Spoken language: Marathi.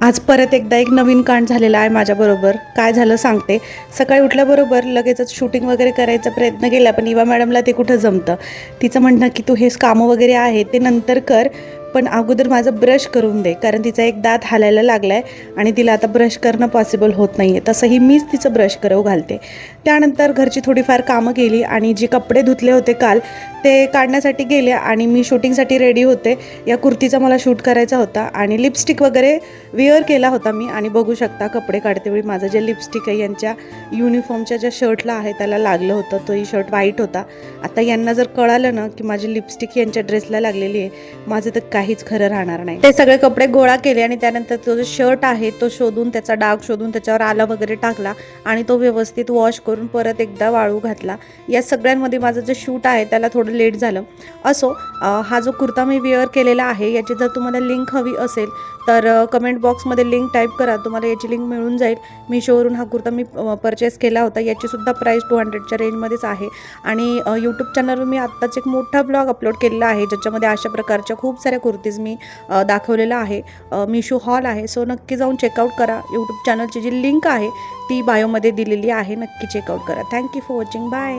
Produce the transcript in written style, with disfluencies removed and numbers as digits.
आज परत एकदा एक नवीन कांड झालेला आहे माझ्याबरोबर. काय झालं सांगते. सकाळी उठल्याबरोबर लगेचच शूटिंग वगैरे करायचा प्रयत्न केला, पण इवा मॅडमला ते कुठं जमतं. तिचं म्हणणं की तू हेच कामं वगैरे आहे ते नंतर कर, पण अगोदर माझं ब्रश करून दे, कारण तिचा एक दात हालायला लागला आहे आणि तिला आता ब्रश करणं पॉसिबल होत नाही आहे. तसंही मीच तिचं ब्रश करवू घालते. त्यानंतर घरची थोडीफार कामं केली आणि जे कपडे धुतले होते काल ते काढण्यासाठी गेले आणि मी शूटिंगसाठी रेडी होते. या कुर्तीचा मला शूट करायचा होता आणि लिपस्टिक वगैरे वेअर केला होता मी, आणि बघू शकता कपडे काढतेवेळी माझं जे लिपस्टिक आहे यांच्या युनिफॉर्मच्या ज्या शर्टला आहे त्याला लागलं होतं. तोही शर्ट व्हाईट होता. आता यांना जर कळालं ना की माझी लिपस्टिक यांच्या ड्रेसला लागलेली आहे, माझं तर काहीच खरं राहणार नाही. ते सगळे कपडे गोळा केले आणि त्यानंतर तो जो शर्ट आहे तो शोधून, त्याचा डाग शोधून त्याच्यावर आला वगैरे टाकला आणि तो व्यवस्थित वॉश करून परत एकदा वाळू घातला. या सगळ्यांमध्ये माझं जे शूट आहे त्याला थोडं लेट झालं. असो, हा जो कुर्ता मी वेअर केलेला आहे याची जर तुम्हाला लिंक हवी असेल तर कमेंट बॉक्समध्ये लिंक टाईप करा, तुम्हाला याची लिंक मिळून जाईल. मीशोवरून हा कुर्ता मी परचेस केला होता. याचीसुद्धा प्राईस 200च्या रेंजमध्येच आहे. आणि यूट्यूब चॅनलवर मी आत्ताच एक मोठा ब्लॉग अपलोड केलेला आहे ज्याच्यामध्ये अशा प्रकारच्या खूप साऱ्या कुर्तीज मी दाखवलेला आहे. मीशो हॉल आहे, सो नक्की जाऊन चेकआउट करा. यूट्यूब चॅनलची जी लिंक आहे ती बायोमध्ये दिलेली आहे, नक्की चेकआउट करा. Thank you for watching. बाय.